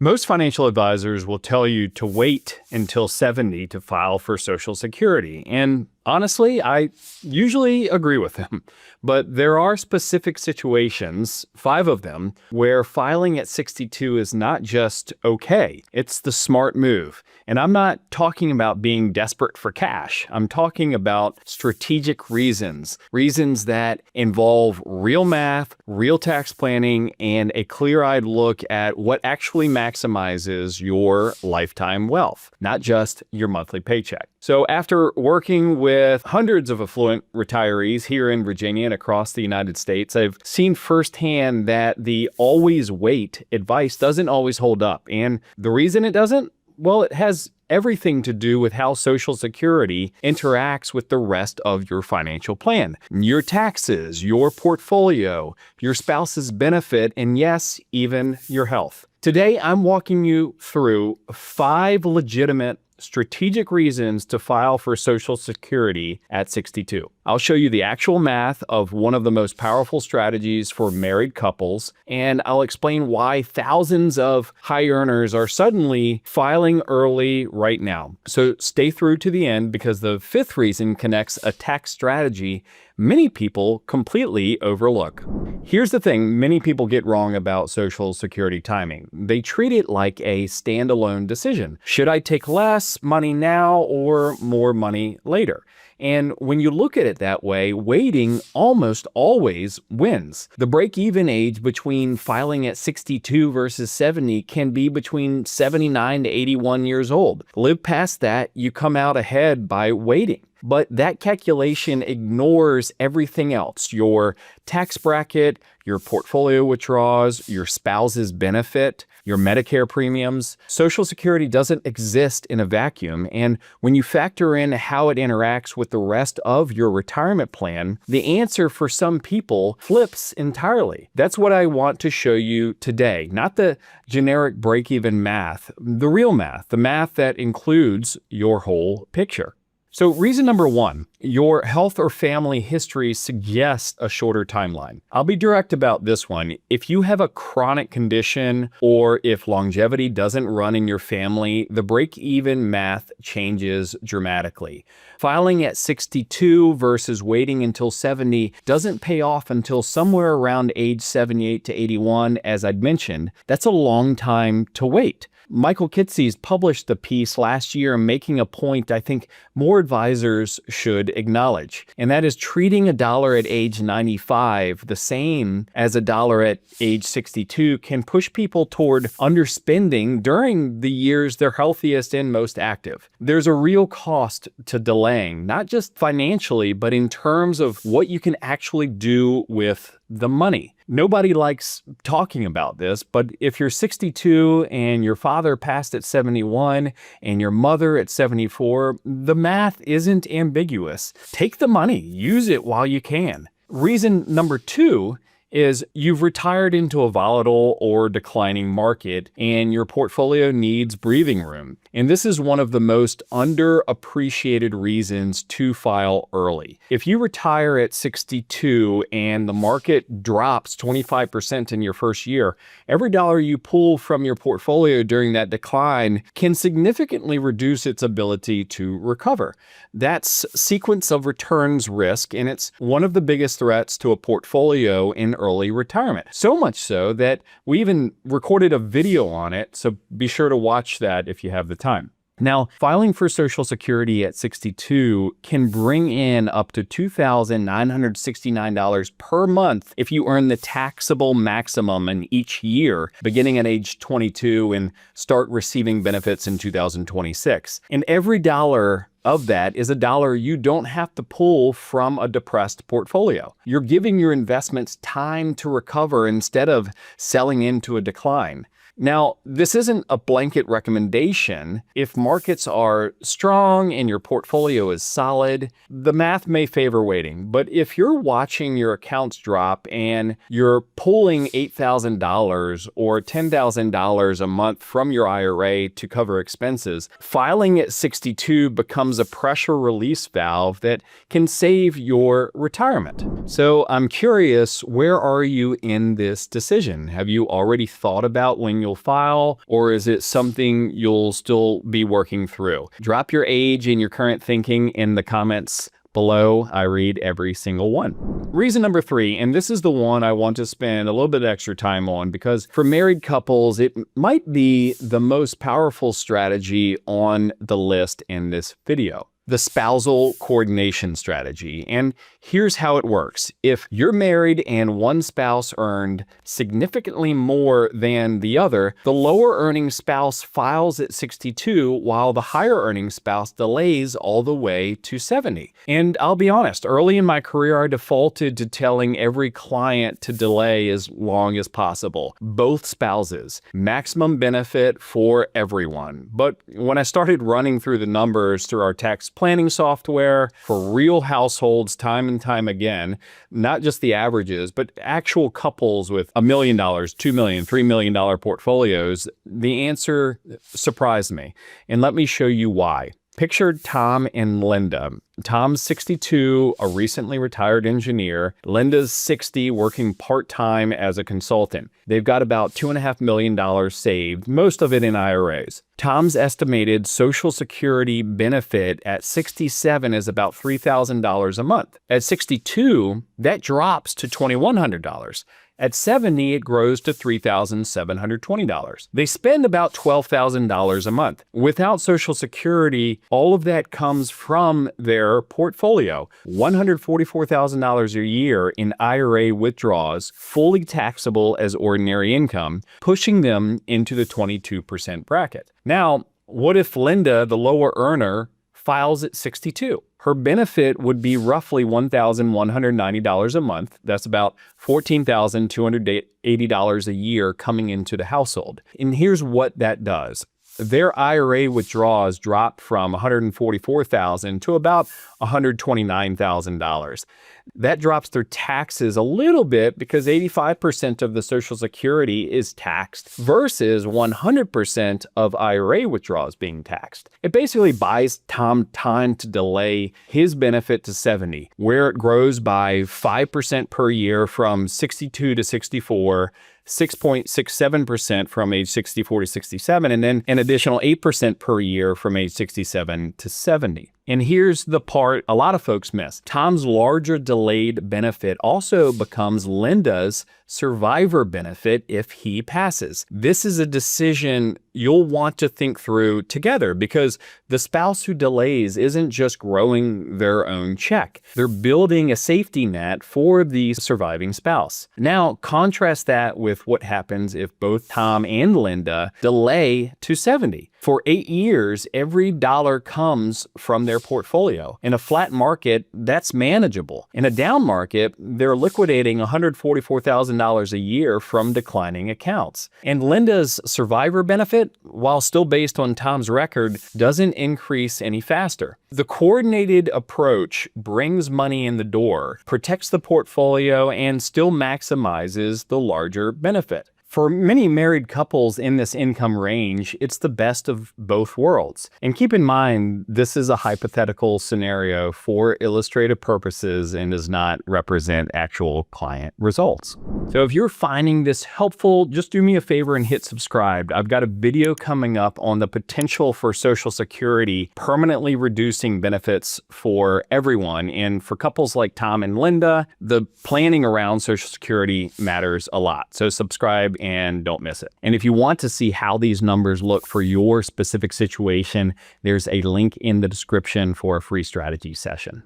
Most financial advisors will tell you to wait until 70 to file for Social Security. And honestly, I usually agree with them. But there are specific situations, 5 of them, where filing at 62 is not just okay, it's the smart move. And I'm not talking about being desperate for cash. I'm talking about strategic reasons that involve real math, real tax planning, and a clear-eyed look at what actually maximizes your lifetime wealth, not just your monthly paycheck. So after working with hundreds of affluent retirees here in Virginia and across the United States, I've seen firsthand that the always wait advice doesn't always hold up. And the reason it doesn't? Well, it has everything to do with how Social Security interacts with the rest of your financial plan. Your taxes, your portfolio, your spouse's benefit, and yes, even your health. Today, I'm walking you through 5 legitimate strategic reasons to file for Social Security at 62. I'll show you the actual math of one of the most powerful strategies for married couples, and I'll explain why thousands of high earners are suddenly filing early right now. So stay through to the end, because the 5th reason connects a tax strategy many people completely overlook. Here's the thing many people get wrong about Social Security timing. They treat it like a standalone decision. Should I take less money now or more money later? And when you look at it that way, waiting almost always wins. The break-even age between filing at 62 versus 70 can be between 79 to 81 years old. Live past that, you come out ahead by waiting. But that calculation ignores everything else: your tax bracket, your portfolio withdrawals, your spouse's benefit, your Medicare premiums. Social Security doesn't exist in a vacuum, and when you factor in how it interacts with the rest of your retirement plan, the answer for some people flips entirely. That's what I want to show you today, not the generic break-even math, the real math, the math that includes your whole picture. So reason number 1, your health or family history suggests a shorter timeline. I'll be direct about this one. If you have a chronic condition or if longevity doesn't run in your family, the break-even math changes dramatically. Filing at 62 versus waiting until 70 doesn't pay off until somewhere around age 78 to 81, as I'd mentioned. That's a long time to wait. Michael Kitces published the piece last year making a point I think more advisors should acknowledge, and that is treating a dollar at age 95 the same as a dollar at age 62 can push people toward underspending during the years they're healthiest and most active. There's a real cost to delaying, not just financially, but in terms of what you can actually do with the money. Nobody likes talking about this, but if you're 62 and your father passed at 71 and your mother at 74, the math isn't ambiguous. Take the money, use it while you can. Reason number 2 is you've retired into a volatile or declining market and your portfolio needs breathing room. And this is one of the most underappreciated reasons to file early. If you retire at 62 and the market drops 25% in your first year, every dollar you pull from your portfolio during that decline can significantly reduce its ability to recover. That's sequence of returns risk, and it's one of the biggest threats to a portfolio in early retirement. So much so that we even recorded a video on it, so be sure to watch that if you have the time. Now, filing for Social Security at 62 can bring in up to $2,969 per month if you earn the taxable maximum in each year, beginning at age 22 and start receiving benefits in 2026. And every dollar of that is a dollar you don't have to pull from a depressed portfolio. You're giving your investments time to recover instead of selling into a decline. Now, this isn't a blanket recommendation. If markets are strong and your portfolio is solid, the math may favor waiting. But if you're watching your accounts drop and you're pulling $8,000 or $10,000 a month from your IRA to cover expenses, filing at 62 becomes a pressure release valve that can save your retirement. So I'm curious, where are you in this decision? Have you already thought about when you'll you'll file, or is it something you'll still be working through? Drop your age and your current thinking in the comments below. I read every single one. Reason number 3, and this is the one I want to spend a little bit of extra time on because for married couples, it might be the most powerful strategy on the list in this video. The spousal coordination strategy. And here's how it works. If you're married and one spouse earned significantly more than the other, the lower earning spouse files at 62 while the higher earning spouse delays all the way to 70. And I'll be honest, early in my career, I defaulted to telling every client to delay as long as possible. Both spouses, maximum benefit for everyone. But when I started running through the numbers through our tax planning software for real households time and time again, not just the averages, but actual couples with $1 million, $2 million, $3 million portfolios, the answer surprised me. And let me show you why. Picture Tom and Linda. Tom's 62, a recently retired engineer. Linda's 60, working part-time as a consultant. They've got about $2.5 million saved, most of it in IRAs. Tom's estimated Social Security benefit at 67 is about $3,000 a month. At 62, that drops to $2,100. At 70, it grows to $3,720. They spend about $12,000 a month. Without Social Security, all of that comes from their portfolio. $144,000 a year in IRA withdrawals, fully taxable as ordinary income, pushing them into the 22% bracket. Now, what if Linda, the lower earner, files at 62? Her benefit would be roughly $1,190 a month. That's about $14,280 a year coming into the household. And here's what that does. Their IRA withdrawals drop from $144,000 to about $129,000. That drops their taxes a little bit because 85% of the Social Security is taxed versus 100% of IRA withdrawals being taxed. It basically buys Tom time to delay his benefit to 70, where it grows by 5% per year from 62 to 64, 6.67% from age 64 to 67, and then an additional 8% per year from age 67 to 70. And here's the part a lot of folks miss. Tom's larger delayed benefit also becomes Linda's survivor benefit if he passes. This is a decision you'll want to think through together because the spouse who delays isn't just growing their own check. They're building a safety net for the surviving spouse. Now, contrast that with what happens if both Tom and Linda delay to 70. For 8 years, every dollar comes from their portfolio. In a flat market, that's manageable. In a down market, they're liquidating $144,000 a year from declining accounts. And Linda's survivor benefit, while still based on Tom's record, doesn't increase any faster. The coordinated approach brings money in the door, protects the portfolio, and still maximizes the larger benefit. For many married couples in this income range, it's the best of both worlds. And keep in mind, this is a hypothetical scenario for illustrative purposes and does not represent actual client results. So if you're finding this helpful, just do me a favor and hit subscribe. I've got a video coming up on the potential for Social Security permanently reducing benefits for everyone. And for couples like Tom and Linda, the planning around Social Security matters a lot. So subscribe and don't miss it. And if you want to see how these numbers look for your specific situation, there's a link in the description for a free strategy session.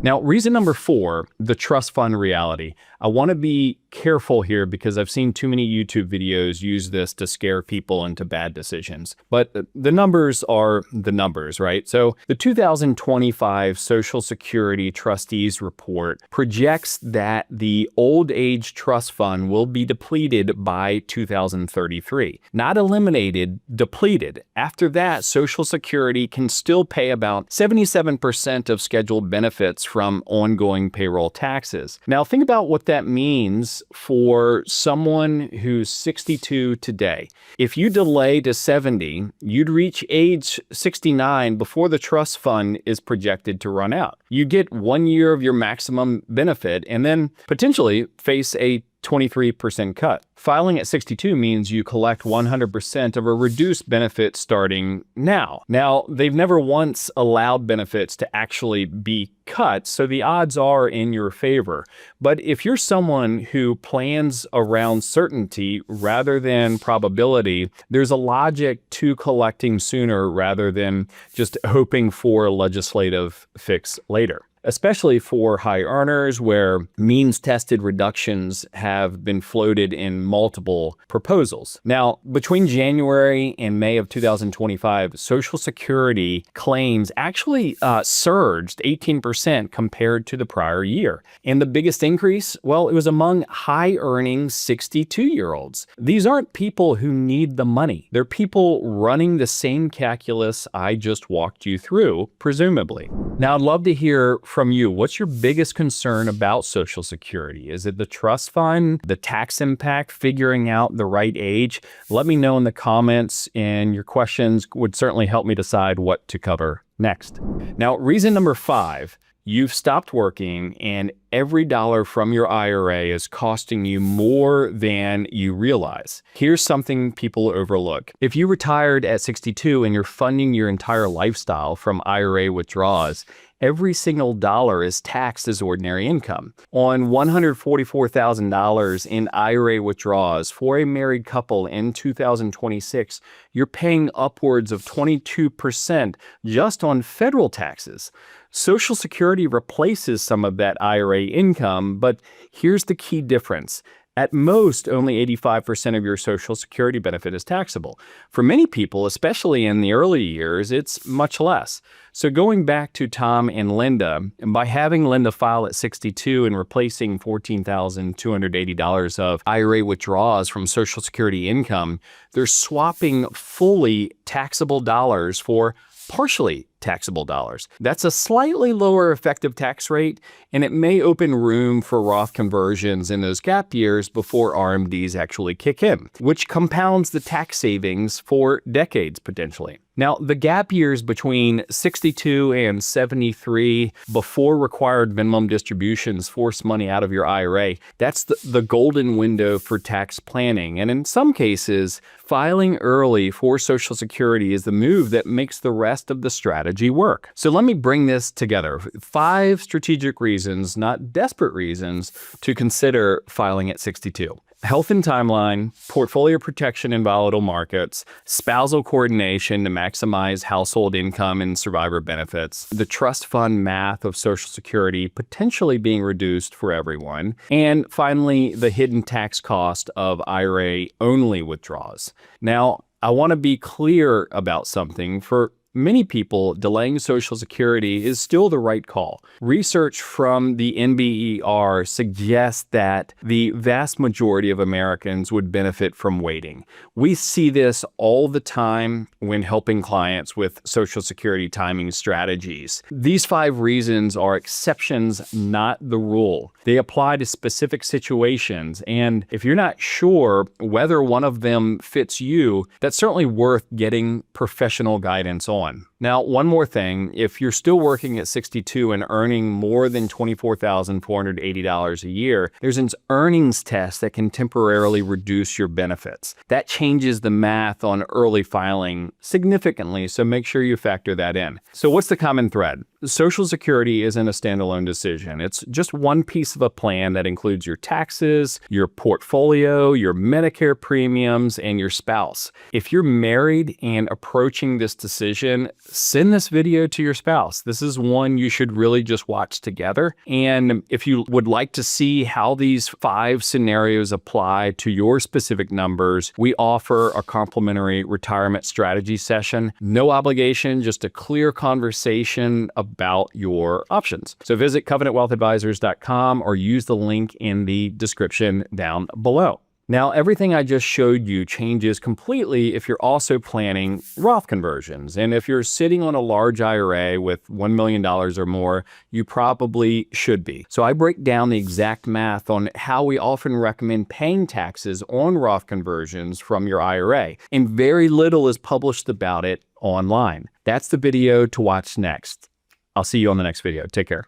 Now, reason number 4, the trust fund reality. I want to be careful here because I've seen too many YouTube videos use this to scare people into bad decisions. But the numbers are the numbers, right? So the 2025 Social Security Trustees Report projects that the old age trust fund will be depleted by 2033. Not eliminated, depleted. After that, Social Security can still pay about 77% of scheduled benefits from ongoing payroll taxes. Now, think about what that means for someone who's 62 today. If you delay to 70, you'd reach age 69 before the trust fund is projected to run out. You get 1 year of your maximum benefit and then potentially face a 23% cut. Filing at 62 means you collect 100% of a reduced benefit starting now. Now, they've never once allowed benefits to actually be cut, so the odds are in your favor. But if you're someone who plans around certainty rather than probability, there's a logic to collecting sooner rather than just hoping for a legislative fix later, especially for high earners where means-tested reductions have been floated in multiple proposals. Now, between January and May of 2025, Social Security claims actually surged 18% compared to the prior year. And the biggest increase, well, it was among high-earning 62-year-olds. These aren't people who need the money. They're people running the same calculus I just walked you through, presumably. Now, I'd love to hear from you. What's your biggest concern about Social Security? Is it the trust fund, the tax impact, figuring out the right age? Let me know in the comments, and your questions would certainly help me decide what to cover next. Now, reason number 5, you've stopped working and every dollar from your IRA is costing you more than you realize. Here's something people overlook. If you retired at 62 and you're funding your entire lifestyle from IRA withdrawals, every single dollar is taxed as ordinary income. On $144,000 in IRA withdrawals for a married couple in 2026, you're paying upwards of 22% just on federal taxes. Social Security replaces some of that IRA income, but here's the key difference. At most, only 85% of your Social Security benefit is taxable. For many people, especially in the early years, it's much less. So going back to Tom and Linda, by having Linda file at 62 and replacing $14,280 of IRA withdrawals from Social Security income, they're swapping fully taxable dollars for partially taxable dollars. That's a slightly lower effective tax rate, and it may open room for Roth conversions in those gap years before RMDs actually kick in, which compounds the tax savings for decades potentially. Now, the gap years between 62 and 73 before required minimum distributions force money out of your IRA, that's the golden window for tax planning. And in some cases, filing early for Social Security is the move that makes the rest of the strategy work. So let me bring this together. 5 strategic reasons, not desperate reasons, to consider filing at 62. Health and timeline, portfolio protection in volatile markets, spousal coordination to maximize household income and survivor benefits, the trust fund math of Social Security potentially being reduced for everyone, and finally, the hidden tax cost of IRA-only withdrawals. Now, I want to be clear about something. For many people, delaying Social Security is still the right call. Research from the NBER suggests that the vast majority of Americans would benefit from waiting. We see this all the time when helping clients with Social Security timing strategies. These 5 reasons are exceptions, not the rule. They apply to specific situations, and if you're not sure whether one of them fits you, that's certainly worth getting professional guidance on. Now, one more thing, if you're still working at 62 and earning more than $24,480 a year, there's an earnings test that can temporarily reduce your benefits. That changes the math on early filing significantly, so make sure you factor that in. So what's the common thread? Social Security isn't a standalone decision. It's just one piece of a plan that includes your taxes, your portfolio, your Medicare premiums, and your spouse. If you're married and approaching this decision, send this video to your spouse. This is one you should really just watch together. And if you would like to see how these 5 scenarios apply to your specific numbers, we offer a complimentary retirement strategy session. No obligation, just a clear conversation about your options. So visit covenantwealthadvisors.com or use the link in the description down below. Now, everything I just showed you changes completely if you're also planning Roth conversions. And if you're sitting on a large IRA with $1 million or more, you probably should be. So I break down the exact math on how we often recommend paying taxes on Roth conversions from your IRA. And very little is published about it online. That's the video to watch next. I'll see you on the next video. Take care.